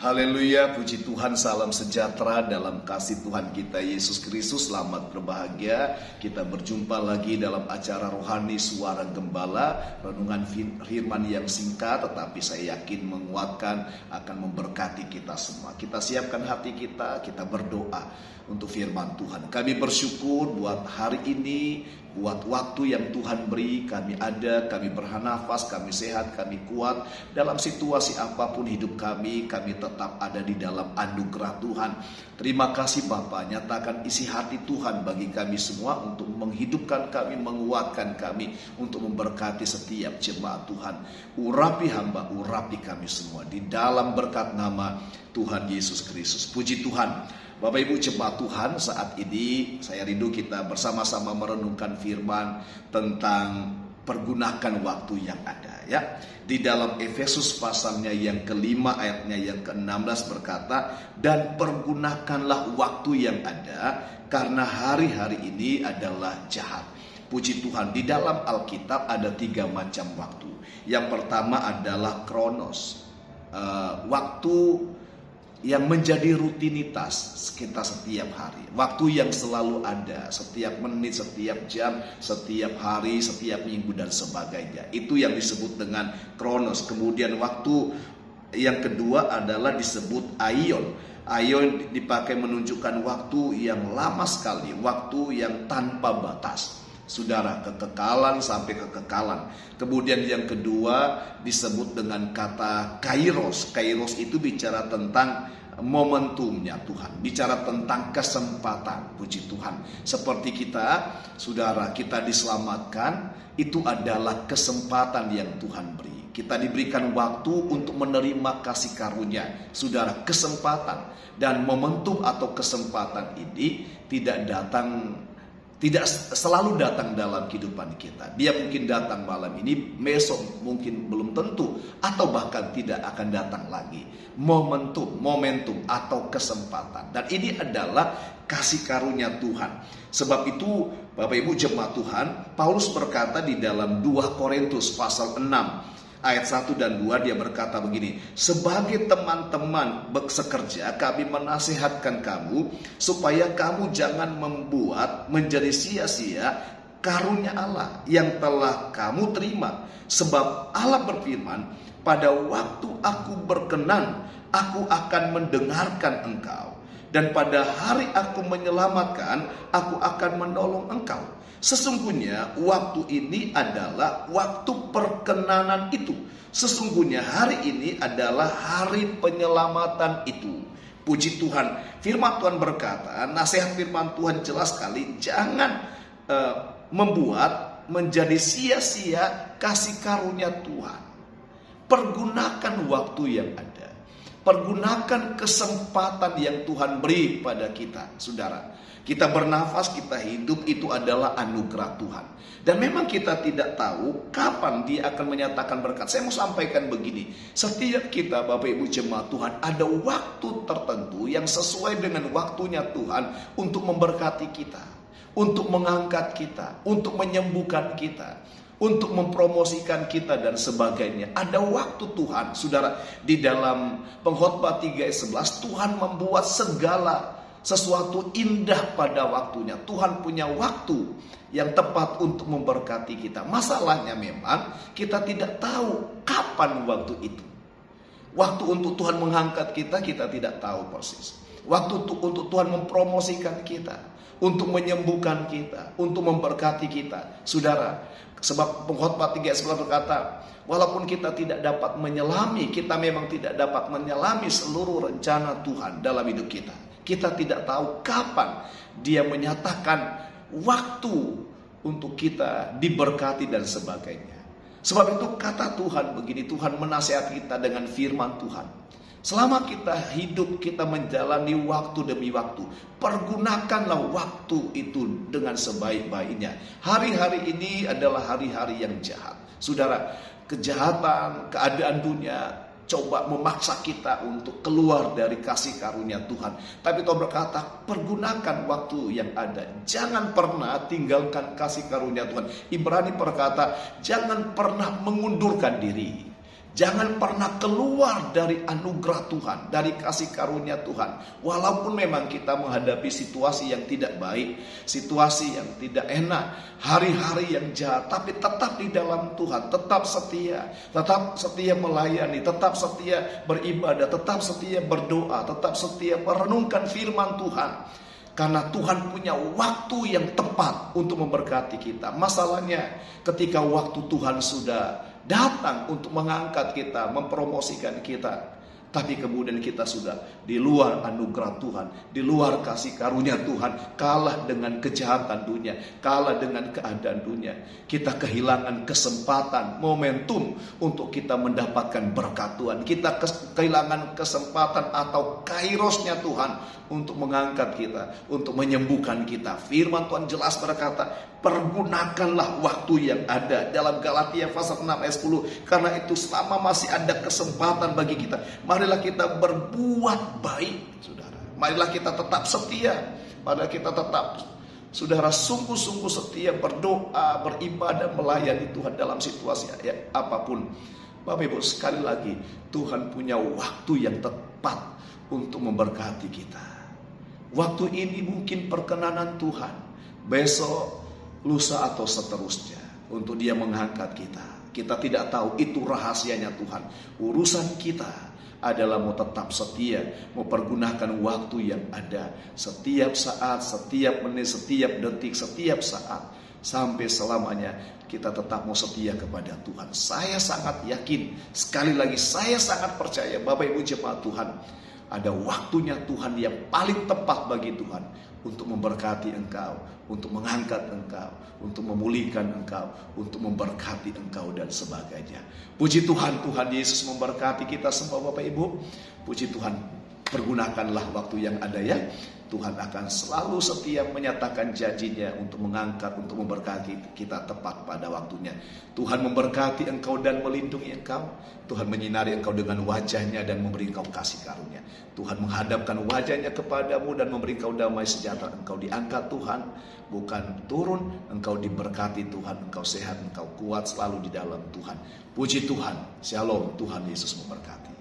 Haleluya, puji Tuhan, salam sejahtera dalam kasih Tuhan kita Yesus Kristus. Selamat berbahagia, kita berjumpa lagi dalam acara rohani Suara Gembala. Renungan firman yang singkat tetapi saya yakin menguatkan, akan memberkati kita semua. Kita siapkan hati kita berdoa untuk firman Tuhan. Kami bersyukur buat hari ini, buat waktu yang Tuhan beri. Kami ada, kami bernafas, kami sehat, kami kuat. Dalam situasi apapun hidup kami tetap ada di dalam anugerah Tuhan. Terima kasih Bapa, nyatakan isi hati Tuhan bagi kami semua untuk menghidupkan kami, menguatkan kami, untuk memberkati setiap jemaat Tuhan. Urapi hamba, urapi kami semua di dalam berkat nama Tuhan Yesus Kristus. Puji Tuhan. Bapak Ibu jemaat Tuhan, saat ini saya rindu kita bersama-sama merenungkan firman tentang pergunakan waktu yang ada, ya. Di dalam Efesus pasalnya yang kelima ayatnya yang ke-16 berkata, dan pergunakanlah waktu yang ada karena hari-hari ini adalah jahat. Puji Tuhan, di dalam Alkitab ada 3 macam waktu. Yang pertama adalah kronos, waktu yang menjadi rutinitas kita setiap hari. Waktu yang selalu ada, setiap menit, setiap jam, setiap hari, setiap minggu dan sebagainya. Itu yang disebut dengan kronos. Kemudian waktu yang kedua adalah disebut aion. Aion dipakai menunjukkan waktu yang lama sekali, waktu yang tanpa batas. Saudara, kekekalan sampai kekekalan. Kemudian yang kedua disebut dengan kata kairos. Kairos itu bicara tentang momentumnya Tuhan, bicara tentang kesempatan. Puji Tuhan, seperti kita, saudara, kita diselamatkan, itu adalah kesempatan yang Tuhan beri. Kita diberikan waktu untuk menerima kasih karunia. Saudara, kesempatan dan momentum atau kesempatan ini tidak selalu datang dalam kehidupan kita. Dia mungkin datang malam ini, besok mungkin belum tentu, atau bahkan tidak akan datang lagi. Momentum atau kesempatan. Dan ini adalah kasih karunia Tuhan. Sebab itu Bapak Ibu jemaat Tuhan, Paulus berkata di dalam 2 Korintus pasal 6 ayat 1 dan 2, dia berkata begini, sebagai teman-teman bekerja, kami menasihatkan kamu supaya kamu jangan membuat menjadi sia-sia karunia Allah yang telah kamu terima. Sebab Allah berfirman, pada waktu aku berkenan, aku akan mendengarkan engkau. Dan pada hari aku menyelamatkan, aku akan menolong engkau. Sesungguhnya waktu ini adalah waktu perkenanan itu. Sesungguhnya hari ini adalah hari penyelamatan itu. Puji Tuhan, firman Tuhan berkata, nasihat firman Tuhan jelas sekali, jangan membuat menjadi sia-sia kasih karunia Tuhan. Pergunakan waktu yang ada. Pergunakan kesempatan yang Tuhan beri pada kita, saudara. Kita bernafas, kita hidup, itu adalah anugerah Tuhan. Dan memang kita tidak tahu kapan Dia akan menyatakan berkat. Saya mau sampaikan begini, setiap kita Bapak Ibu jemaat Tuhan, ada waktu tertentu yang sesuai dengan waktunya Tuhan untuk memberkati kita, untuk mengangkat kita, untuk menyembuhkan kita, untuk mempromosikan kita dan sebagainya. Ada waktu Tuhan, saudara. Di dalam Pengkhotbah 3:11, Tuhan membuat segala sesuatu indah pada waktunya. Tuhan punya waktu yang tepat untuk memberkati kita. Masalahnya memang kita tidak tahu kapan waktu itu. Waktu untuk Tuhan mengangkat kita tidak tahu persis. Waktu untuk Tuhan mempromosikan kita, untuk menyembuhkan kita, untuk memberkati kita. Saudara, sebab Pengkhotbah 3:11 berkata, walaupun kita tidak dapat menyelami, kita memang tidak dapat menyelami seluruh rencana Tuhan dalam hidup kita. Kita tidak tahu kapan Dia menyatakan waktu untuk kita diberkati dan sebagainya. Sebab itu kata Tuhan begini, Tuhan menasihati kita dengan firman Tuhan. Selama kita hidup, kita menjalani waktu demi waktu. Pergunakanlah waktu itu dengan sebaik-baiknya. Hari-hari ini adalah hari-hari yang jahat. Saudara, kejahatan, keadaan dunia coba memaksa kita untuk keluar dari kasih karunia Tuhan. Tapi Tuhan berkata, pergunakan waktu yang ada. Jangan pernah tinggalkan kasih karunia Tuhan. Ibrani berkata, jangan pernah mengundurkan diri. Jangan pernah keluar dari anugerah Tuhan, dari kasih karunia Tuhan. Walaupun memang kita menghadapi situasi yang tidak baik, situasi yang tidak enak, hari-hari yang jahat, tapi tetap di dalam Tuhan, tetap setia melayani, tetap setia beribadah, tetap setia berdoa, tetap setia merenungkan firman Tuhan. Karena Tuhan punya waktu yang tepat untuk memberkati kita. Masalahnya ketika waktu Tuhan sudah datang untuk mengangkat kita, mempromosikan kita, tapi kemudian kita sudah di luar anugerah Tuhan, di luar kasih karunia Tuhan, kalah dengan kejahatan dunia, kalah dengan keadaan dunia. Kita kehilangan kesempatan, momentum untuk kita mendapatkan berkat Tuhan. Kita kehilangan kesempatan atau kairosnya Tuhan untuk mengangkat kita, untuk menyembuhkan kita. Firman Tuhan jelas berkata, pergunakanlah waktu yang ada. Dalam Galatia pasal 6 ayat 10. Karena itu selama masih ada kesempatan bagi kita, marilah kita berbuat baik, saudara. Marilah kita tetap setia. Marilah kita tetap, saudara, sungguh-sungguh setia berdoa, beribadah, melayani Tuhan dalam situasi apapun. Bapak Ibu, sekali lagi, Tuhan punya waktu yang tepat untuk memberkati kita. Waktu ini mungkin perkenanan Tuhan, besok, lusa atau seterusnya, untuk Dia mengangkat kita. Kita tidak tahu, itu rahasianya Tuhan. Urusan kita adalah mau tetap setia, mau pergunakan waktu yang ada. Setiap saat, setiap menit, setiap detik, setiap saat, sampai selamanya kita tetap mau setia kepada Tuhan. Saya sangat yakin, sekali lagi saya sangat percaya, Bapak Ibu jemaat Tuhan, ada waktunya Tuhan yang paling tepat bagi Tuhan untuk memberkati engkau, untuk mengangkat engkau, untuk memulihkan engkau, untuk memberkati engkau dan sebagainya. Puji Tuhan, Tuhan Yesus memberkati kita semua Bapak Ibu. Puji Tuhan, pergunakanlah waktu yang ada ya. Tuhan akan selalu setia menyatakan janjinya untuk mengangkat, untuk memberkati kita tepat pada waktunya. Tuhan memberkati engkau dan melindungi engkau. Tuhan menyinari engkau dengan wajahnya dan memberi engkau kasih karunia. Tuhan menghadapkan wajahnya kepadamu dan memberi engkau damai sejahtera. Engkau diangkat Tuhan, bukan turun. Engkau diberkati Tuhan, engkau sehat, engkau kuat selalu di dalam Tuhan. Puji Tuhan, shalom, Tuhan Yesus memberkati.